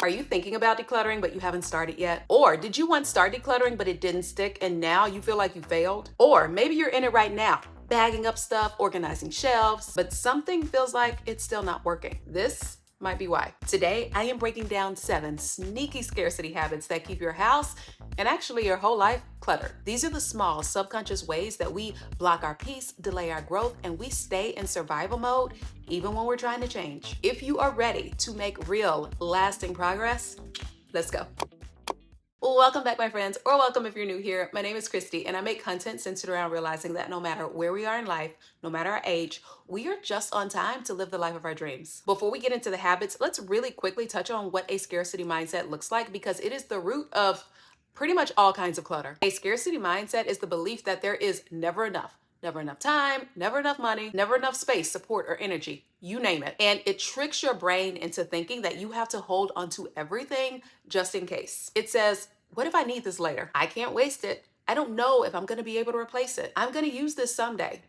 Are you thinking about decluttering but you haven't started yet? Or did you once start decluttering but it didn't stick and now you feel like you failed? Or maybe you're in it right now, bagging up stuff, organizing shelves, but something feels like it's still not working. This might be why. Today, I am breaking down 7 sneaky scarcity habits that keep your house and actually your whole life cluttered. These are the small, subconscious ways that we block our peace, delay our growth, and we stay in survival mode even when we're trying to change. If you are ready to make real, lasting progress, let's go. Welcome back, my friends, or welcome if you're new here. My name is Christy, and I make content centered around realizing that no matter where we are in life, no matter our age, we are just on time to live the life of our dreams. Before we get into the habits, let's really quickly touch on what a scarcity mindset looks like because it is the root of pretty much all kinds of clutter. A scarcity mindset is the belief that there is never enough. Never enough time, never enough money, never enough space, support, or energy. You name it. And it tricks your brain into thinking that you have to hold onto everything just in case. It says, what if I need this later? I can't waste it. I don't know if I'm going to be able to replace it. I'm going to use this someday.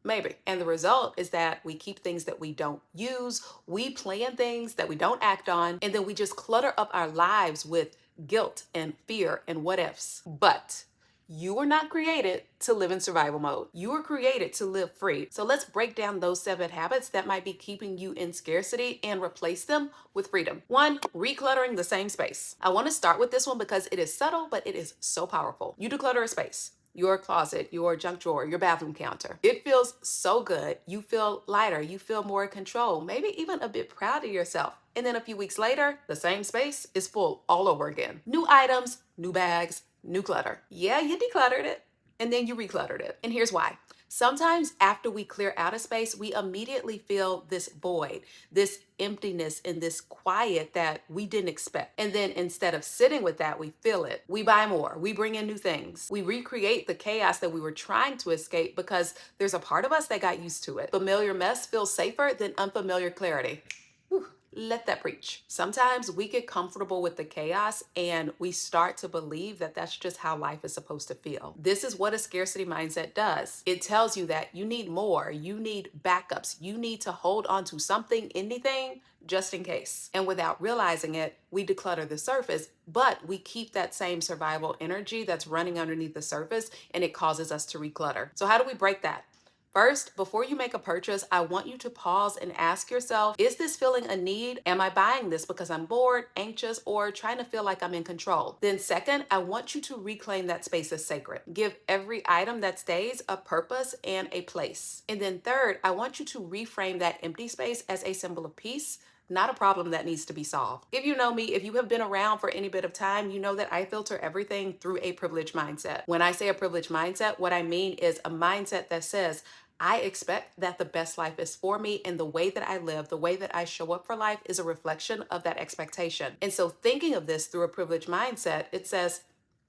Maybe. And the result is that we keep things that we don't use, we plan things that we don't act on, and then we just clutter up our lives with guilt and fear and what ifs. But you were not created to live in survival mode. You were created to live free. So let's break down those 7 habits that might be keeping you in scarcity and replace them with freedom. 1, recluttering the same space. I want to start with this one because it is subtle, but it is so powerful. You declutter a space. Your closet, your junk drawer, your bathroom counter. It feels so good. You feel lighter. You feel more in control, maybe even a bit proud of yourself. And then a few weeks later, the same space is full all over again. New items, new bags, new clutter. Yeah, you decluttered it and then you recluttered it. And here's why. Sometimes after we clear out a space, we immediately feel this void, this emptiness, and this quiet that we didn't expect. And then instead of sitting with that, we feel it. We buy more. We bring in new things. We recreate the chaos that we were trying to escape because there's a part of us that got used to it. Familiar mess feels safer than unfamiliar clarity. Whew. Let that preach. Sometimes we get comfortable with the chaos and we start to believe that that's just how life is supposed to feel. This is what a scarcity mindset does. It tells you that you need more, you need backups, you need to hold on to something, anything, just in case. And without realizing it, we declutter the surface, but we keep that same survival energy that's running underneath the surface and it causes us to reclutter. So how do we break that? First, before you make a purchase, I want you to pause and ask yourself, is this feeling a need? Am I buying this because I'm bored, anxious, or trying to feel like I'm in control? Then second, I want you to reclaim that space as sacred. Give every item that stays a purpose and a place. And then third, I want you to reframe that empty space as a symbol of peace, not a problem that needs to be solved. If you know me, if you have been around for any bit of time, you know that I filter everything through a privileged mindset. When I say a privileged mindset, what I mean is a mindset that says, I expect that the best life is for me, and the way that I live, the way that I show up for life is a reflection of that expectation. And so thinking of this through a privileged mindset, it says,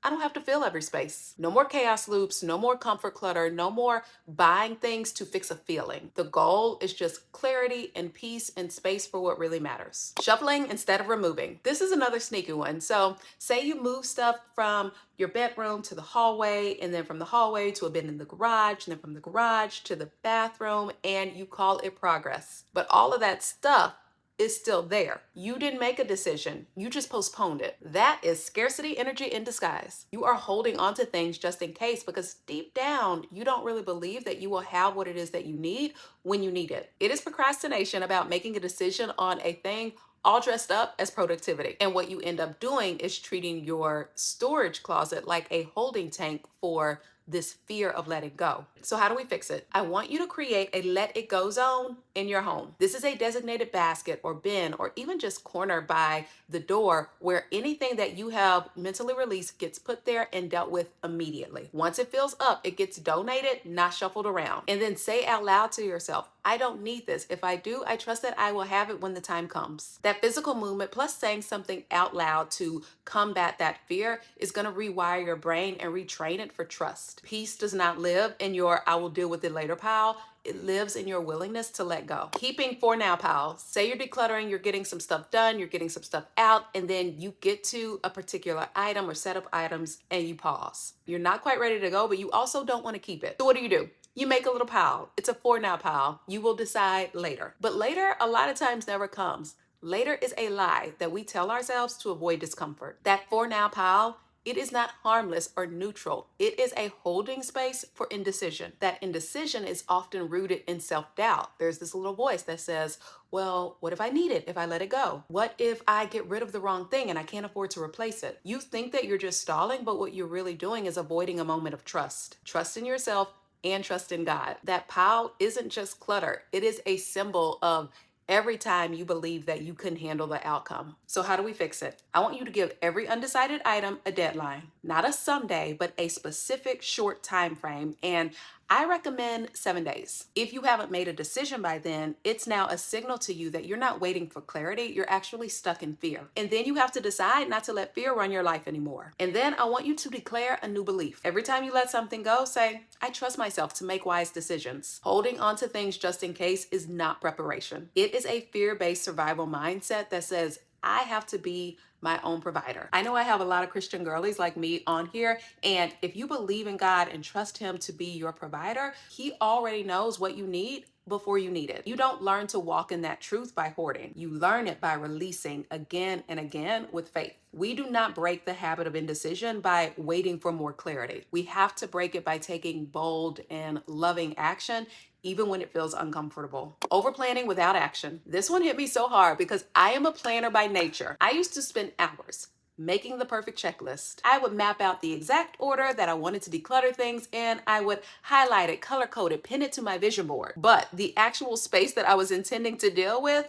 I don't have to fill every space. No more chaos loops, no more comfort clutter, no more buying things to fix a feeling. The goal is just clarity and peace and space for what really matters. Shuffling instead of removing. This is another sneaky one. So say you move stuff from your bedroom to the hallway, and then from the hallway to a bin in the garage, and then from the garage to the bathroom, and you call it progress. But all of that stuff is still there. You didn't make a decision. You just postponed it. That is scarcity energy in disguise. You are holding on to things just in case because deep down, you don't really believe that you will have what it is that you need when you need it. It is procrastination about making a decision on a thing all dressed up as productivity. And what you end up doing is treating your storage closet like a holding tank for this fear of letting go. So how do we fix it? I want you to create a let it go zone in your home. This is a designated basket or bin or even just corner by the door where anything that you have mentally released gets put there and dealt with immediately. Once it fills up, it gets donated, not shuffled around. And then say out loud to yourself, I don't need this. If I do, I trust that I will have it when the time comes. That physical movement plus saying something out loud to combat that fear is going to rewire your brain and retrain it for trust. Peace does not live in your I will deal with it later pile. It lives in your willingness to let go. Keeping for now piles. Say you're decluttering, you're getting some stuff done, you're getting some stuff out, and then you get to a particular item or set of items and you pause. You're not quite ready to go, but you also don't want to keep it. So what do? You make a little pile. It's a for now pile. You will decide later. But later, a lot of times never comes. Later is a lie that we tell ourselves to avoid discomfort. That for now pile, it is not harmless or neutral. It is a holding space for indecision. That indecision is often rooted in self-doubt. There's this little voice that says, well, what if I need it if I let it go? What if I get rid of the wrong thing and I can't afford to replace it? You think that you're just stalling, but what you're really doing is avoiding a moment of trust. Trust in yourself and trust in God. That pile isn't just clutter. It is a symbol of every time you believe that you couldn't handle the outcome. So how do we fix it? I want you to give every undecided item a deadline, not a someday, but a specific short time frame. And I recommend 7 days. If you haven't made a decision by then, it's now a signal to you that you're not waiting for clarity, you're actually stuck in fear. And then you have to decide not to let fear run your life anymore. And then I want you to declare a new belief. Every time you let something go, say, I trust myself to make wise decisions. Holding on to things just in case is not preparation. It is a fear-based survival mindset that says, I have to be my own provider. I know I have a lot of Christian girlies like me on here, and if you believe in God and trust Him to be your provider, He already knows what you need before you need it. You don't learn to walk in that truth by hoarding. You learn it by releasing again and again with faith. We do not break the habit of indecision by waiting for more clarity. We have to break it by taking bold and loving action even when it feels uncomfortable. Over planning without action. This one hit me so hard because I am a planner by nature. I used to spend hours making the perfect checklist. I would map out the exact order that I wanted to declutter things in. I would highlight it, color code it, pin it to my vision board. But the actual space that I was intending to deal with,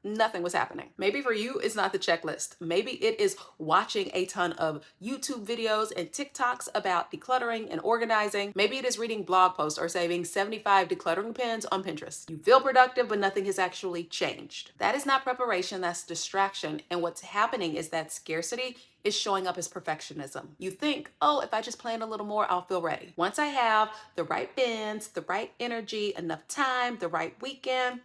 nothing was happening. Maybe for you, it's not the checklist. Maybe it is watching a ton of YouTube videos and TikToks about decluttering and organizing. Maybe it is reading blog posts or saving 75 decluttering pins on Pinterest. You feel productive, but nothing has actually changed. That is not preparation, that's distraction. And what's happening is that scarcity is showing up as perfectionism. You think, oh, if I just plan a little more, I'll feel ready. Once I have the right bins, the right energy, enough time, the right weekend,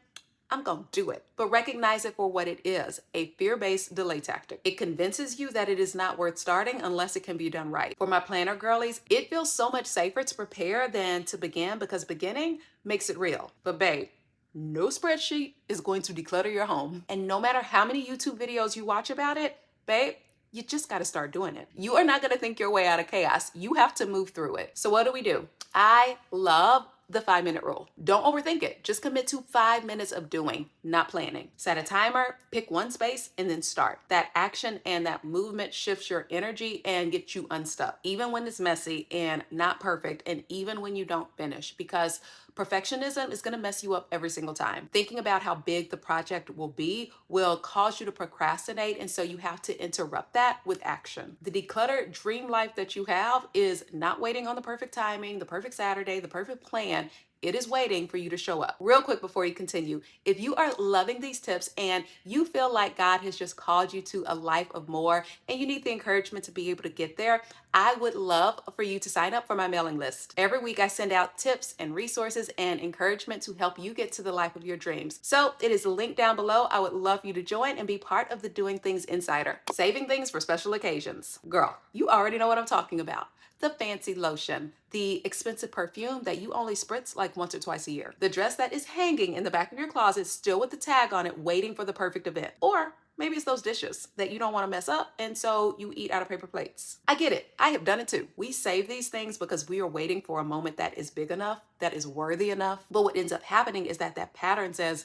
I'm gonna do it. But recognize it for what it is, a fear-based delay tactic. It convinces you that it is not worth starting unless it can be done right. For my planner girlies, it feels so much safer to prepare than to begin because beginning makes it real. But babe, no spreadsheet is going to declutter your home. And no matter how many YouTube videos you watch about it, babe, you just got to start doing it. You are not going to think your way out of chaos. You have to move through it. So what do? I love the 5-minute rule. Don't overthink it. Just commit to 5 minutes of doing, not planning. Set a timer, pick one space, and then start. That action and that movement shifts your energy and gets you unstuck, even when it's messy and not perfect, and even when you don't finish, because perfectionism is going to mess you up every single time. Thinking about how big the project will be will cause you to procrastinate, and so you have to interrupt that with action. The decluttered dream life that you have is not waiting on the perfect timing, the perfect Saturday, the perfect plan. It is waiting for you to show up. Real quick before you continue, if you are loving these tips and you feel like God has just called you to a life of more and you need the encouragement to be able to get there, I would love for you to sign up for my mailing list. Every week I send out tips and resources and encouragement to help you get to the life of your dreams. So it is linked down below. I would love for you to join and be part of the Doing Things Insider. Saving things for special occasions. Girl, you already know what I'm talking about. The fancy lotion, the expensive perfume that you only spritz like once or twice a year, the dress that is hanging in the back of your closet still with the tag on it waiting for the perfect event, or maybe it's those dishes that you don't want to mess up and so you eat out of paper plates. I get it. I have done it too. We save these things because we are waiting for a moment that is big enough, that is worthy enough. But what ends up happening is that pattern says,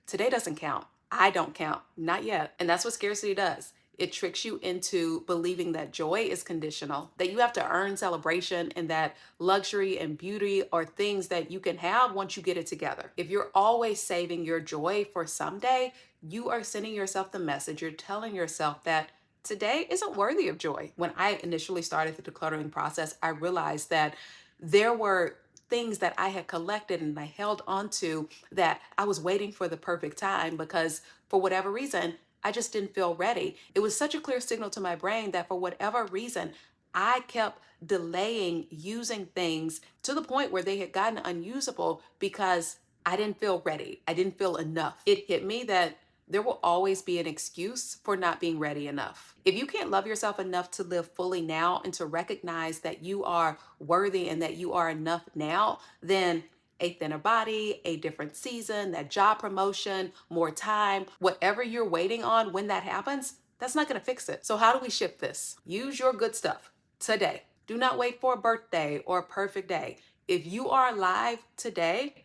today doesn't count. I don't count. Not yet. And that's what scarcity does. It tricks you into believing that joy is conditional, that you have to earn celebration, and that luxury and beauty are things that you can have once you get it together. If you're always saving your joy for someday, you are sending yourself the message. You're telling yourself that today isn't worthy of joy. When I initially started the decluttering process, I realized that there were things that I had collected and I held onto that I was waiting for the perfect time because for whatever reason, I just didn't feel ready. It was such a clear signal to my brain that for whatever reason, I kept delaying using things to the point where they had gotten unusable because I didn't feel ready. I didn't feel enough. It hit me that there will always be an excuse for not being ready enough. If you can't love yourself enough to live fully now and to recognize that you are worthy and that you are enough now, then A thinner body, a different season, that job promotion, more time, whatever you're waiting on when that happens, that's not going to fix it. So how do we shift this? Use your good stuff today. Do not wait for a birthday or a perfect day. If you are alive today,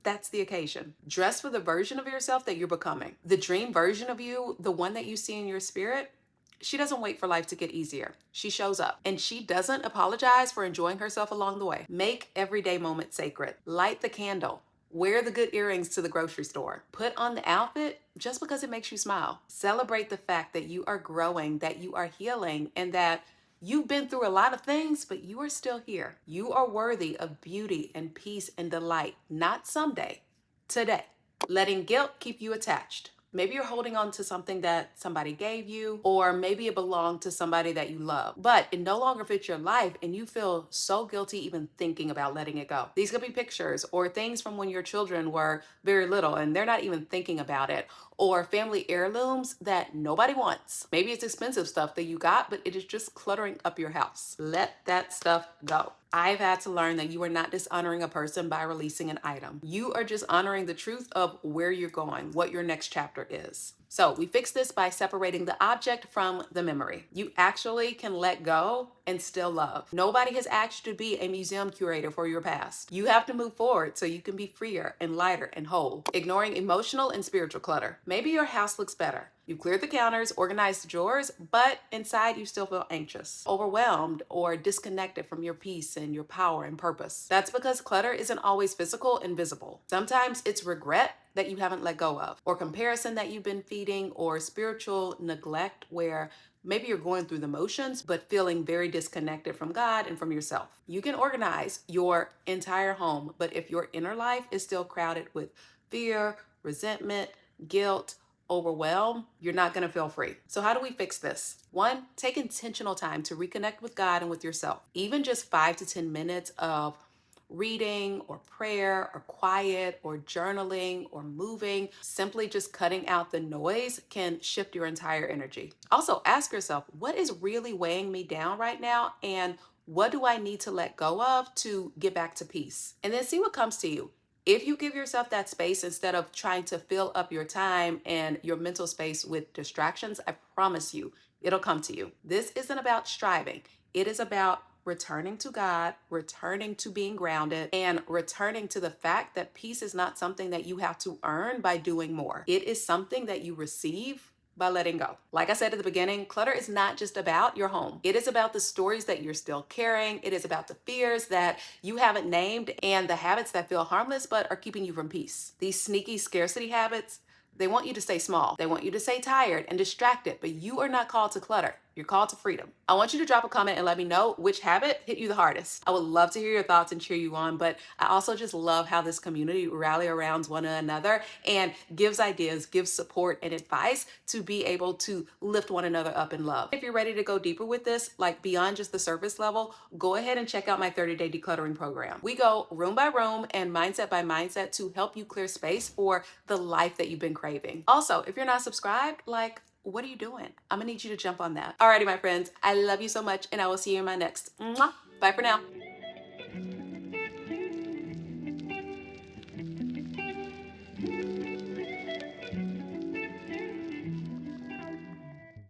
that's the occasion. Dress for the version of yourself that you're becoming. The dream version of you, the one that you see in your spirit, she doesn't wait for life to get easier. She shows up and she doesn't apologize for enjoying herself along the way. Make everyday moment sacred. Light the candle. Wear the good earrings to the grocery store. Put on the outfit just because it makes you smile. Celebrate the fact that you are growing, that you are healing, and that you've been through a lot of things, but you are still here. You are worthy of beauty and peace and delight, not someday, today. Letting guilt keep you attached. Maybe you're holding on to something that somebody gave you, or maybe it belonged to somebody that you love, but it no longer fits your life and you feel so guilty even thinking about letting it go. These could be pictures or things from when your children were very little and they're not even thinking about it, or family heirlooms that nobody wants. Maybe it's expensive stuff that you got, but it is just cluttering up your house. Let that stuff go. I've had to learn that you are not dishonoring a person by releasing an item. You are just honoring the truth of where you're going, what your next chapter is. So we fix this by separating the object from the memory. You actually can let go and still love. Nobody has asked you to be a museum curator for your past. You have to move forward so you can be freer and lighter and whole. Ignoring emotional and spiritual clutter. Maybe your house looks better. You've cleared the counters, organized the drawers, but inside you still feel anxious, overwhelmed, or disconnected from your peace and your power and purpose. That's because clutter isn't always physical and visible. Sometimes it's regret that you haven't let go of, or comparison that you've been feeding, or spiritual neglect where maybe you're going through the motions, but feeling very disconnected from God and from yourself. You can organize your entire home, but if your inner life is still crowded with fear, resentment, guilt, overwhelm, you're not going to feel free. So how do we fix this? One, take intentional time to reconnect with God and with yourself. Even just 5 to 10 minutes of reading or prayer or quiet or journaling or moving, simply just cutting out the noise can shift your entire energy. Also, ask yourself, what is really weighing me down right now? And what do I need to let go of to get back to peace? And then see what comes to you. If you give yourself that space instead of trying to fill up your time and your mental space with distractions, I promise you, it'll come to you. This isn't about striving. It is about returning to God, returning to being grounded, and returning to the fact that peace is not something that you have to earn by doing more. It is something that you receive by letting go. Like I said at the beginning, clutter is not just about your home. It is about the stories that you're still carrying. It is about the fears that you haven't named and the habits that feel harmless but are keeping you from peace. These sneaky scarcity habits, they want you to stay small. They want you to stay tired and distracted, but you are not called to clutter. You're called to freedom. I want you to drop a comment and let me know which habit hit you the hardest. I would love to hear your thoughts and cheer you on, but I also just love how this community rally around one another and gives ideas, gives support and advice to be able to lift one another up in love. If you're ready to go deeper with this, like beyond just the surface level, go ahead and check out my 30-day decluttering program. We go room by room and mindset by mindset to help you clear space for the life that you've been craving. Also, if you're not subscribed, what are you doing? I'm gonna need you to jump on that. Alrighty, my friends, I love you so much and I will see you in my next. Mwah. Bye for now.